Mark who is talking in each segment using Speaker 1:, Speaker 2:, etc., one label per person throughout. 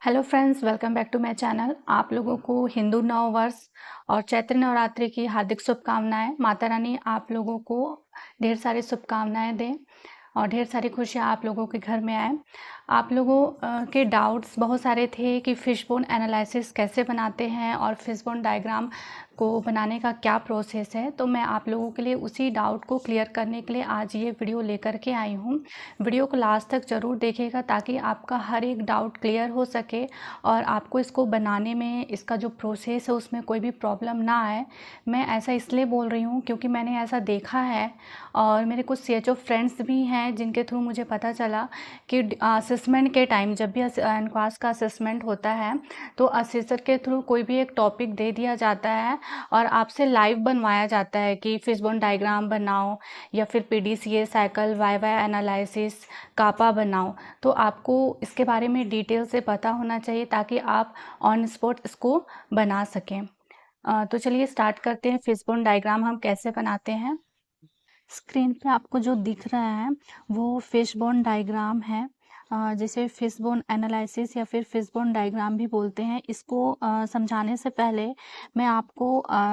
Speaker 1: Hello friends, welcome back to my channel. आप लोगों को हिंदू नव वर्ष और चैत्र नवरात्रि की हार्दिक शुभकामनाएं। माता रानी आप लोगों को ढेर सारी शुभकामनाएं दें और ढेर सारी खुशियां आप लोगों के घर में आए। आप लोगों के डाउट्स बहुत सारे थे कि फिशबोन एनालिसिस कैसे बनाते हैं और फिशबोन डायग्राम को बनाने का क्या प्रोसेस है। तो मैं आप लोगों के लिए उसी डाउट को क्लियर करने के लिए आज ये वीडियो लेकर के आई हूँ। वीडियो को लास्ट तक ज़रूर देखिएगा ताकि आपका हर एक डाउट क्लियर हो सके और आपको इसको बनाने में इसका जो प्रोसेस है उसमें कोई भी प्रॉब्लम ना आए। मैं ऐसा इसलिए बोल रही हूँ क्योंकि मैंने ऐसा देखा है और मेरे कुछ CHO फ्रेंड्स भी हैं जिनके थ्रू मुझे पता चला कि असेसमेंट के टाइम जब भी एनक्वास का असेसमेंट होता है तो असेसर के थ्रू कोई भी एक टॉपिक दे दिया जाता है और आपसे लाइव बनवाया जाता है कि फिशबोन डायग्राम बनाओ या फिर PDCA साइकिल वाई एनालिसिस कापा बनाओ। तो आपको इसके बारे में डिटेल से पता होना चाहिए ताकि आप ऑन स्पॉट इसको बना सकें। तो चलिए स्टार्ट करते हैं। फिशबोन डायग्राम हम कैसे बनाते हैं। स्क्रीन पे आपको जो दिख रहा है वो फिशबोन डायग्राम है, जिसे फिशबोन एनालिसिस या फिर फिशबोन डायग्राम भी बोलते हैं। इसको समझाने से पहले मैं आपको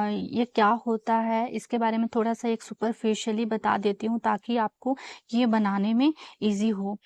Speaker 1: ये क्या होता है इसके बारे में थोड़ा सा एक सुपरफिशियली बता देती हूँ ताकि आपको ये बनाने में इजी हो।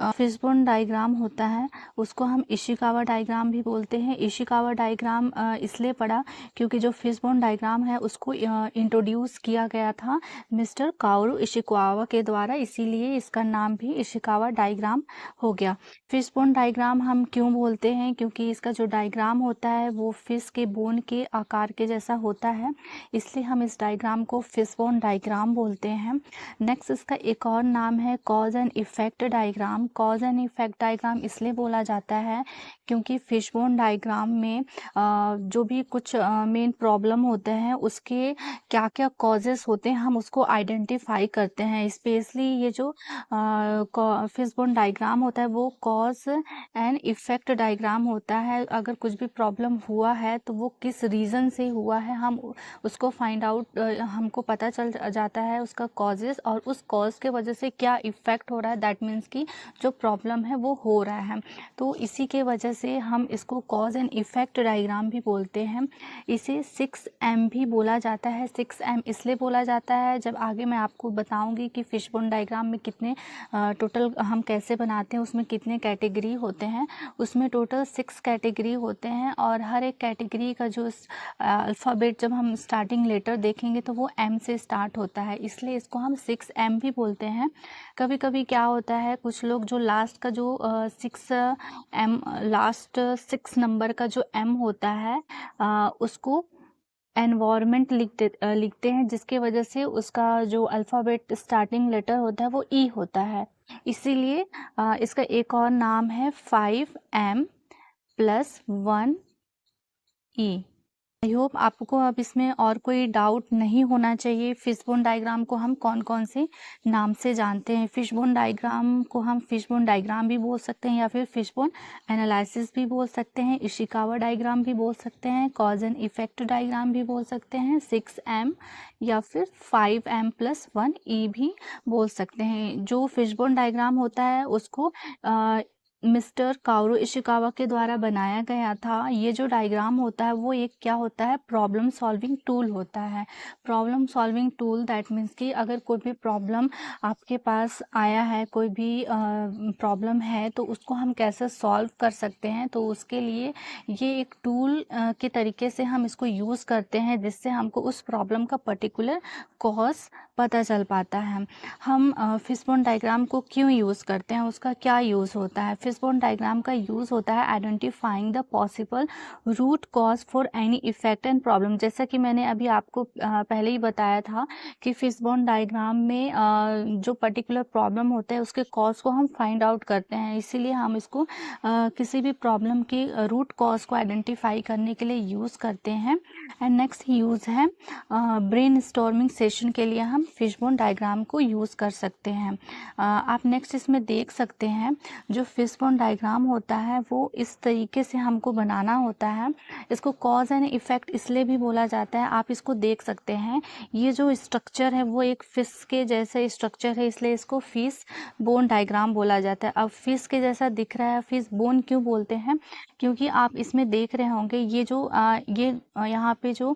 Speaker 1: फिशबोन डायग्राम होता है उसको हम इशिकावा डायग्राम भी बोलते हैं। इशिकावा डायग्राम इसलिए पड़ा क्योंकि जो फिशबोन डायग्राम है उसको इंट्रोड्यूस किया गया था मिस्टर काओरू इशिकावा के द्वारा, इसीलिए इसका नाम भी इशिकावा डायग्राम हो गया। फिशबोन डायग्राम हम क्यों बोलते हैं? क्योंकि इसका जो डायग्राम होता है वो फिश के बोन के आकार के जैसा होता है, इसलिए हम इस डायग्राम को फिशबोन डायग्राम बोलते हैं। नेक्स्ट इसका एक और नाम है cause and effect diagram. Cause and effect diagram इसलिए बोला जाता है क्योंकि फिशबोन डायग्राम में जो भी कुछ मेन प्रॉब्लम होते हैं उसके क्या क्या कॉजेस होते हैं हम उसको आइडेंटिफाई करते हैं। स्पेशली ये जो फिशबोन डायग्राम होता है वो कॉज एंड इफेक्ट डायग्राम होता है। अगर कुछ भी प्रॉब्लम हुआ है तो वो किस रीज़न से हुआ है हम उसको फाइंड आउट, हमको पता चल जाता है उसका कॉजेस और उस कॉज के वजह से क्या इफ़ेक्ट हो रहा है। दैट मीन्स कि जो प्रॉब्लम है वो हो रहा है, तो इसी के वजह से हम इसको कॉज एंड इफेक्ट डायग्राम भी बोलते हैं। इसे 6M भी बोला जाता है। 6M इसलिए बोला जाता है, जब आगे मैं आपको बताऊंगी कि फिशबोन डायग्राम में कितने टोटल हम कैसे बनाते हैं, उसमें कितने कैटेगरी होते हैं। उसमें टोटल 6 कैटेगरी होते हैं और हर एक कैटेगरी का जो अल्फ़ाबेट जब हम स्टार्टिंग लेटर देखेंगे तो वो M से स्टार्ट होता है, इसलिए इसको हम 6M भी बोलते हैं। कभी कभी क्या होता है कुछ लोग जो लास्ट का जो 6M लास्ट 6 नंबर का जो M होता है उसको एनवायरमेंट लिखते हैं, जिसके वजह से उसका जो अल्फ़ाबेट स्टार्टिंग लेटर होता है वो E होता है। इसीलिए इसका एक और नाम है 5M + 1E। आई होप आपको अब इसमें और कोई डाउट नहीं होना चाहिए। फिशबोन डायग्राम को हम कौन कौन से नाम से जानते हैं। फिशबोन डायग्राम को हम फिशबोन डायग्राम भी बोल सकते हैं या फिर फिशबोन एनालिसिस भी बोल सकते हैं, इशिकावा डायग्राम भी बोल सकते हैं, कॉज एंड इफेक्ट डायग्राम भी बोल सकते हैं, 6M या फिर 5M + 1E भी बोल सकते हैं। जो फिशबोन डायग्राम होता है उसको मिस्टर काओरू इशिकावा के द्वारा बनाया गया था। ये जो डायग्राम होता है वो एक क्या होता है, प्रॉब्लम सॉल्विंग टूल होता है। Problem solving tool that means कि अगर कोई भी प्रॉब्लम आपके पास आया है, कोई भी प्रॉब्लम है तो उसको हम कैसे सॉल्व कर सकते हैं, तो उसके लिए ये एक टूल के तरीके से हम इसको यूज़ करते हैं जिससे हमको उस प्रॉब्लम का पर्टिकुलर कॉज पता चल पाता है। हम फिशबोन डायग्राम को क्यों यूज़ करते हैं, उसका क्या यूज़ होता है। फिशबोन डायग्राम का यूज़ होता है identifying the possible root cause for any effect and problem. जैसा कि मैंने अभी आपको पहले ही बताया था कि फिशबोन डायग्राम में जो पर्टिकुलर प्रॉब्लम होता है उसके कॉज को हम फाइंड आउट करते हैं, इसीलिए हम इसको किसी भी प्रॉब्लम के रूट कॉज को आइडेंटिफाई करने के लिए यूज़ करते हैं। एंड नेक्स्ट यूज़ है ब्रेन स्टॉर्मिंग सेशन के लिए हम फिशबोन डायग्राम को यूज़ कर सकते हैं। आप नेक्स्ट इसमें देख सकते हैं जो फिश फिशबोन डायग्राम होता है वो इस तरीके से हमको बनाना होता है। इसको कॉज एंड इफ़ेक्ट इसलिए भी बोला जाता है, आप इसको देख सकते हैं, ये जो स्ट्रक्चर है वो एक फिश के जैसा स्ट्रक्चर है, इसलिए इसको फिश बोन डायग्राम बोला जाता है। अब फिश के जैसा दिख रहा है, फिश बोन क्यों बोलते हैं, क्योंकि आप इसमें देख रहे होंगे ये जो यहाँ पे जो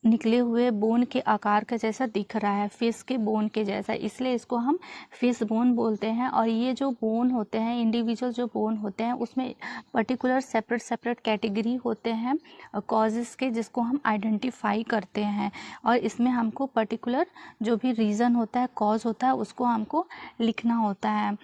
Speaker 1: निकले हुए बोन के आकार का जैसा दिख रहा है, फिश के बोन के जैसा, इसलिए इसको हम फिश बोन बोलते हैं। और ये जो बोन होते हैं, इंडिविजुअल जो बोन होते हैं, उसमें पर्टिकुलर सेपरेट कैटेगरी होते हैं कॉजेज़ के, जिसको हम आइडेंटिफाई करते हैं। और इसमें हमको पर्टिकुलर जो भी रीज़न होता है, कॉज होता है, उसको हमको लिखना होता है।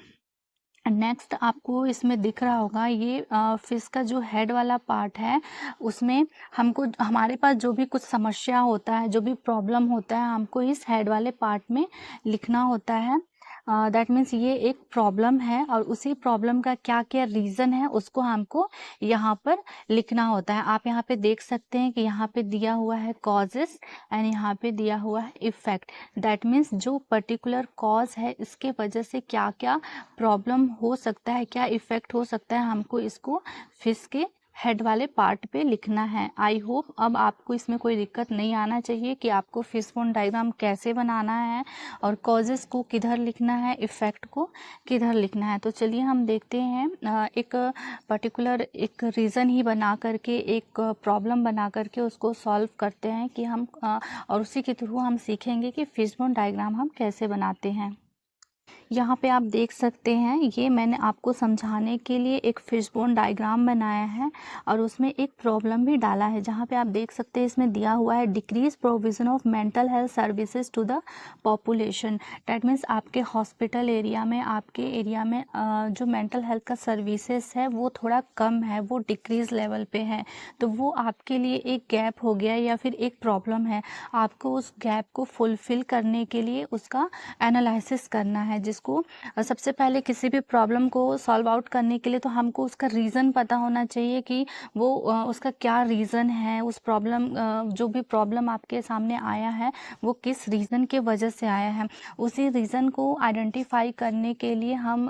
Speaker 1: नेक्स्ट आपको इसमें दिख रहा होगा ये फिश का जो हेड वाला पार्ट है, उसमें हमको हमारे पास जो भी कुछ समस्या होता है, जो भी प्रॉब्लम होता है, हमको इस हेड वाले पार्ट में लिखना होता है। दैट मीन्स ये एक प्रॉब्लम है और उसी प्रॉब्लम का क्या क्या रीज़न है उसको हमको यहाँ पर लिखना होता है। आप यहाँ पे देख सकते हैं कि यहाँ पे दिया हुआ है कॉजेस एंड यहाँ पे दिया हुआ है इफ़ेक्ट। दैट मीन्स जो पर्टिकुलर कॉज है इसके वजह से क्या क्या प्रॉब्लम हो सकता है, क्या इफ़ेक्ट हो सकता है, हमको इसको फिश के हेड वाले पार्ट पे लिखना है। आई होप अब आपको इसमें कोई दिक्कत नहीं आना चाहिए कि आपको फिशबोन डायग्राम कैसे बनाना है और कॉजेस को किधर लिखना है, इफ़ेक्ट को किधर लिखना है। तो चलिए हम देखते हैं एक पर्टिकुलर एक रीज़न ही बना करके, एक प्रॉब्लम बना करके उसको सॉल्व करते हैं कि हम और उसी के थ्रू हम सीखेंगे कि फिशबोन डायग्राम हम कैसे बनाते हैं। यहाँ पे आप देख सकते हैं, ये मैंने आपको समझाने के लिए एक फिशबोन डायग्राम बनाया है और उसमें एक प्रॉब्लम भी डाला है। जहाँ पे आप देख सकते हैं इसमें दिया हुआ है decrease provision of mental health services to the population. That means आपके हॉस्पिटल एरिया में, आपके एरिया में जो मेंटल हेल्थ का सर्विसेज है वो थोड़ा कम है, वो डिक्रीज लेवल पे है। तो वो आपके लिए एक गैप हो गया या फिर एक प्रॉब्लम है। आपको उस गैप को फुलफ़िल करने के लिए उसका एनालिसिस करना है, जिसको सबसे पहले किसी भी प्रॉब्लम को सॉल्व आउट करने के लिए तो हमको उसका रीज़न पता होना चाहिए कि वो उसका क्या रीज़न है, उस प्रॉब्लम जो भी प्रॉब्लम आपके सामने आया है वो किस रीज़न के वजह से आया है। उसी रीज़न को आइडेंटिफाई करने के लिए हम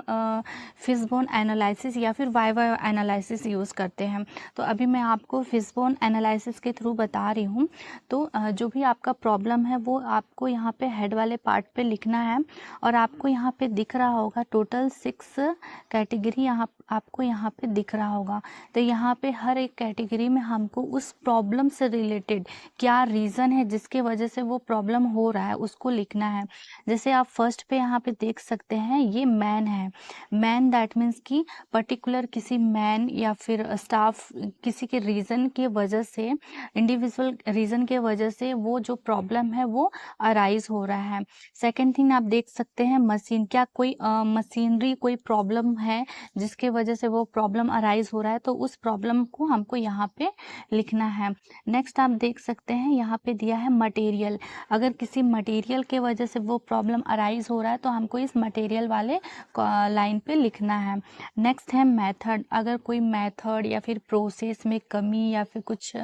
Speaker 1: फिशबोन एनालिसिस या फिर वाइवा एनालिसिस यूज़ करते हैं। तो अभी मैं आपको फिशबोन एनालिसिस के थ्रू बता रही हूँ। तो जो भी आपका प्रॉब्लम है वो आपको यहाँ पे हेड वाले पार्ट पे लिखना है और आपको यहाँ पे दिख रहा होगा टोटल 6 कैटेगरी आपको यहाँ पे दिख रहा होगा। तो यहाँ पे हर एक कैटेगरी में हमको उस प्रॉब्लम से रिलेटेड क्या रीज़न है जिसके वजह से वो प्रॉब्लम हो रहा है उसको लिखना है। जैसे आप फर्स्ट पे यहाँ पे देख सकते हैं ये मैन है। मैन दैट मीन्स कि पर्टिकुलर किसी मैन या फिर स्टाफ किसी के रीज़न के वजह से, इंडिविजुअल रीज़न के वजह से वो जो प्रॉब्लम है वो अराइज हो रहा है। सेकेंड थिंग आप देख सकते हैं मशीन, क्या कोई मशीनरी कोई प्रॉब्लम है जिसके वजह से वो प्रॉब्लम अराइज हो रहा है, तो उस प्रॉब्लम को हमको यहाँ पे लिखना है। नेक्स्ट आप देख सकते हैं यहाँ पे दिया है मटेरियल। अगर किसी मटेरियल के वजह से वो प्रॉब्लम अराइज हो रहा है तो हमको इस मटेरियल वाले लाइन पे लिखना है। नेक्स्ट है मेथड। अगर कोई मेथड या फिर प्रोसेस में कमी या फिर कुछ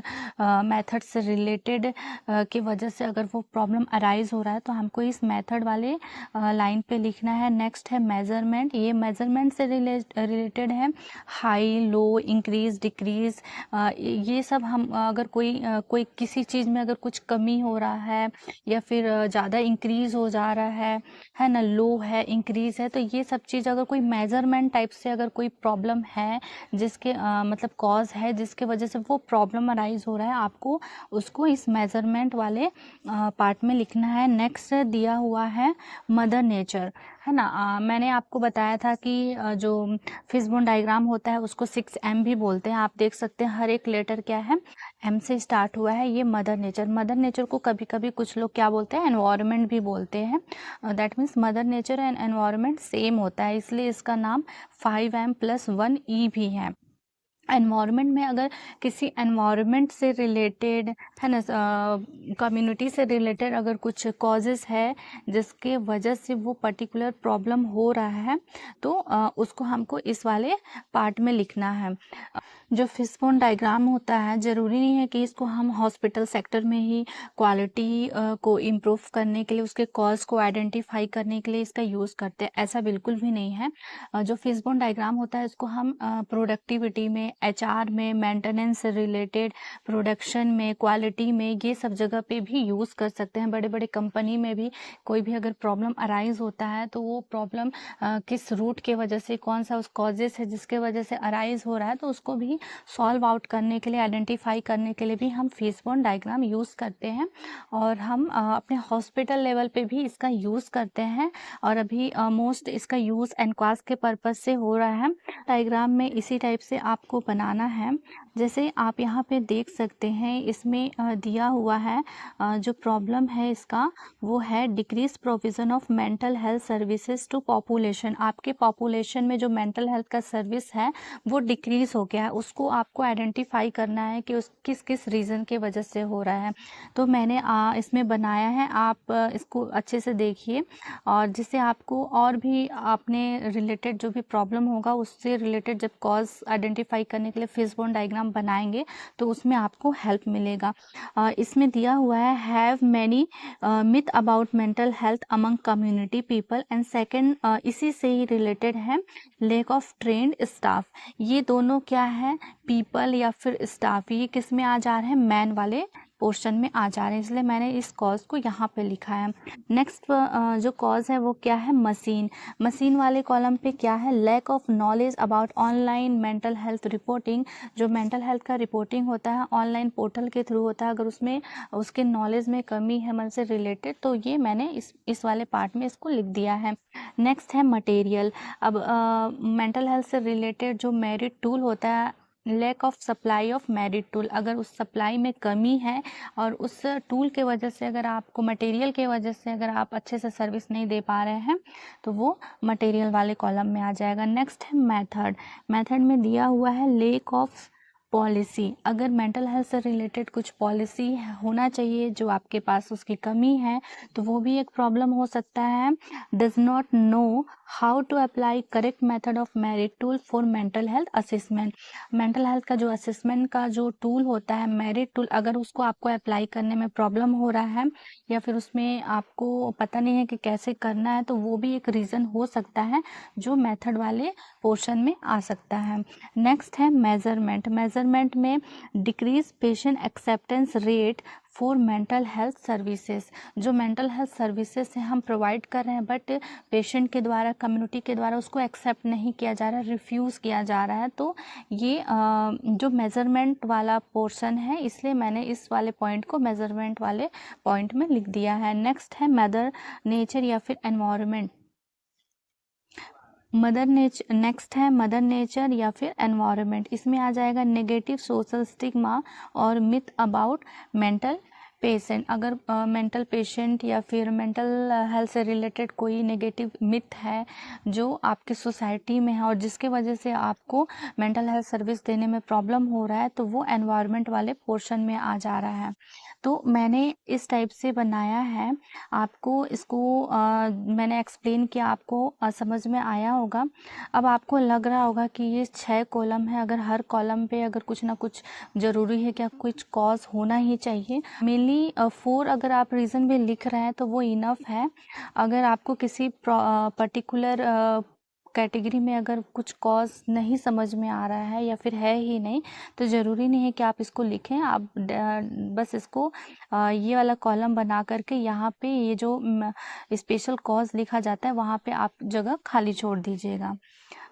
Speaker 1: मेथड से रिलेटेड की वजह से अगर वो प्रॉब्लम अराइज हो रहा है तो हमको इस मेथड वाले लाइन पे लिखना है। नेक्स्ट है मेज़रमेंट। ये मेज़रमेंट से रिलेटेड है, हाई, लो, इंक्रीज, डिक्रीज, ये सब हम अगर कोई किसी चीज़ में अगर कुछ कमी हो रहा है या फिर ज़्यादा इंक्रीज हो जा रहा है ना, लो है, इंक्रीज है, तो ये सब चीज़ अगर कोई मेज़रमेंट टाइप से अगर कोई प्रॉब्लम है जिसके मतलब कॉज है जिसके वजह से वो प्रॉब्लम अराइज हो रहा है, आपको उसको इस मेज़रमेंट वाले पार्ट में लिखना है। नेक्स्ट दिया हुआ है मदर नेचर, है ना। मैंने आपको बताया था कि जो फिशबोन डायग्राम होता है उसको 6M भी बोलते हैं। आप देख सकते हैं हर एक लेटर क्या है, M से स्टार्ट हुआ है। ये मदर नेचर, मदर नेचर को कभी कभी कुछ लोग क्या बोलते हैं, एनवायरनमेंट भी बोलते हैं। That means mother nature and environment same होता है, इसलिए इसका नाम 5M+1E भी है। एनवायरनमेंट में अगर किसी एनवायरनमेंट से रिलेटेड है ना, कम्युनिटी से रिलेटेड अगर कुछ कॉजेज़ है जिसके वजह से वो पर्टिकुलर प्रॉब्लम हो रहा है, तो उसको हमको इस वाले पार्ट में लिखना है। जो फिशबोन डायग्राम होता है, ज़रूरी नहीं है कि इसको हम हॉस्पिटल सेक्टर में ही क्वालिटी को इम्प्रूव करने के लिए, उसके कॉज को आइडेंटिफाई करने के लिए इसका यूज़ करते हैं, ऐसा बिल्कुल भी नहीं है। जो फिशबोन डायग्राम होता है इसको हम प्रोडक्टिविटी में, एचआर में, मेंटेनेंस से रिलेटेड, प्रोडक्शन में, क्वालिटी में, ये सब जगह पे भी यूज़ कर सकते हैं। बड़े बड़े कंपनी में भी कोई भी अगर प्रॉब्लम अराइज होता है तो वो प्रॉब्लम किस रूट के वजह से, कौन सा उस कॉजेस है जिसके वजह से अराइज हो रहा है, तो उसको भी सॉल्व आउट करने के लिए, आइडेंटिफाई करने के लिए भी हम फिशबोन डायग्राम यूज़ करते हैं। और हम अपने हॉस्पिटल लेवल पे भी इसका यूज़ करते हैं, और अभी मोस्ट इसका यूज़ एनक्वास के पर्पज़ से हो रहा है। डायग्राम में इसी टाइप से आपको बनाना है। जैसे आप यहाँ पे देख सकते हैं, इसमें दिया हुआ है जो प्रॉब्लम है इसका, वो है decrease provision of mental health services to population. आपके पॉपुलेशन में जो मेंटल हेल्थ का सर्विस है वो डिक्रीज हो गया है, उसको आपको आइडेंटिफाई करना है कि उस किस किस रीज़न के वजह से हो रहा है। तो मैंने इसमें बनाया है, आप इसको अच्छे से देखिए, और जिससे आपको और भी अपने रिलेटेड जो भी प्रॉब्लम होगा उससे रिलेटेड जब कॉज आइडेंटिफाई करने के लिए फिशबोन डायग्राम बनाएंगे तो उसमें आपको हेल्प मिलेगा। इसमें दिया हुआ है, have many myth about mental health among community people, and second इसी से ही रिलेटेड है, लेक ऑफ ट्रेंड स्टाफ। ये दोनों क्या है, पीपल या फिर स्टाफ, ये किस में आ जा रहे हैं, मैन वाले पोर्शन में आ जा रहे हैं, इसलिए मैंने इस कॉज को यहाँ पे लिखा है। नेक्स्ट जो कॉज है वो क्या है, मशीन। मशीन वाले कॉलम पे क्या है, lack of knowledge about online mental health reporting. जो मेंटल हेल्थ का रिपोर्टिंग होता है ऑनलाइन पोर्टल के थ्रू होता है, अगर उसमें उसके नॉलेज में कमी है मन से रिलेटेड, तो ये मैंने इस वाले पार्ट में इसको लिख दिया है। नेक्स्ट है मटेरियल। अब मेंटल हेल्थ से रिलेटेड जो मेरिट टूल होता है, lack of supply of merit tool, अगर उस सप्लाई में कमी है और उस टूल के वजह से, अगर आपको मटेरियल के वजह से अगर आप अच्छे से सर्विस नहीं दे पा रहे हैं तो वो मटेरियल वाले कॉलम में आ जाएगा। नेक्स्ट है मेथड। मेथड में दिया हुआ है लेक ऑफ पॉलिसी, अगर मेंटल हेल्थ से रिलेटेड कुछ पॉलिसी होना चाहिए जो आपके पास उसकी कमी है तो वो भी एक प्रॉब्लम हो सकता है। Does not know how to apply correct method of merit tool for mental health assessment. Mental health का जो असेसमेंट का जो टूल होता है मेरिट टूल, अगर उसको आपको अप्लाई करने में प्रॉब्लम हो रहा है या फिर उसमें आपको पता नहीं है कि कैसे करना है, तो वो भी एक रीज़न हो सकता है जो मेथड वाले पोर्शन में आ सकता है। नेक्स्ट है मेजरमेंट। मेजरमेंट में decrease patient acceptance rate for mental health services. जो मेंटल हेल्थ सर्विसेज है हम प्रोवाइड कर रहे हैं बट पेशेंट के द्वारा, कम्युनिटी के द्वारा उसको एक्सेप्ट नहीं किया जा रहा है, रिफ्यूज़ किया जा रहा है, तो ये जो मेजरमेंट वाला पोर्शन है, इसलिए मैंने इस वाले पॉइंट को मेजरमेंट वाले पॉइंट में लिख दिया है। नेक्स्ट है मदर नेचर या फिर एनवायरनमेंट। नेक्स्ट है मदर नेचर या फिर एनवायरनमेंट, इसमें आ जाएगा नेगेटिव सोशल स्टिग्मा और मिथ अबाउट मेंटल पेशेंट। अगर मेंटल पेशेंट या फिर मेंटल हेल्थ से रिलेटेड कोई नेगेटिव मिथ है जो आपकी सोसाइटी में है और जिसके वजह से आपको मेंटल हेल्थ सर्विस देने में प्रॉब्लम हो रहा है, तो वो एनवायरनमेंट वाले पोर्शन में आ जा रहा है। तो मैंने इस टाइप से बनाया है, आपको इसको मैंने एक्सप्लेन किया, आपको समझ में आया होगा। अब आपको लग रहा होगा कि ये 6 कॉलम है, अगर हर कॉलम पे अगर कुछ ना कुछ ज़रूरी है, क्या कुछ कॉज होना ही चाहिए। मेनली 4 अगर आप रीज़न भी लिख रहे हैं तो वो इनफ है। अगर आपको किसी पर्टिकुलर कैटेगरी में अगर कुछ कॉज नहीं समझ में आ रहा है या फिर है ही नहीं, तो ज़रूरी नहीं है कि आप इसको लिखें। आप बस इसको ये वाला कॉलम बना करके यहाँ पे ये जो स्पेशल कॉज लिखा जाता है वहाँ पे आप जगह खाली छोड़ दीजिएगा।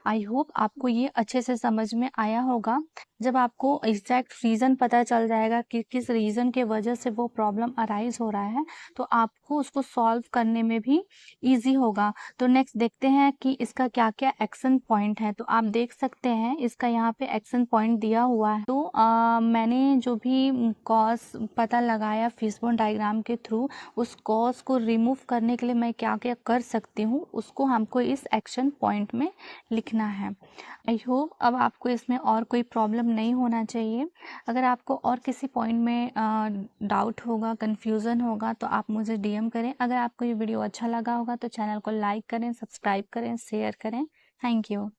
Speaker 1: आई होप आपको ये अच्छे से समझ में आया होगा। जब आपको एग्जैक्ट रीज़न पता चल जाएगा कि किस रीज़न के वजह से वो प्रॉब्लम अराइज हो रहा है, तो आपको उसको सॉल्व करने में भी ईजी होगा। तो नेक्स्ट देखते हैं कि इसका क्या क्या एक्शन पॉइंट है। तो आप देख सकते हैं इसका यहाँ पे एक्शन पॉइंट दिया हुआ है। तो मैंने जो भी कॉज पता लगाया फिशबोन डायग्राम के थ्रू, उस कॉज को रिमूव करने के लिए मैं क्या क्या कर सकती हूँ, उसको हमको इस एक्शन पॉइंट में लिखना है। आई होप अब आपको इसमें और कोई प्रॉब्लम नहीं होना चाहिए। अगर आपको और किसी पॉइंट में डाउट होगा, कन्फ्यूज़न होगा, तो आप मुझे डीएम करें। अगर आपको ये वीडियो अच्छा लगा होगा तो चैनल को लाइक करें, सब्सक्राइब करें, शेयर करें। Thank you.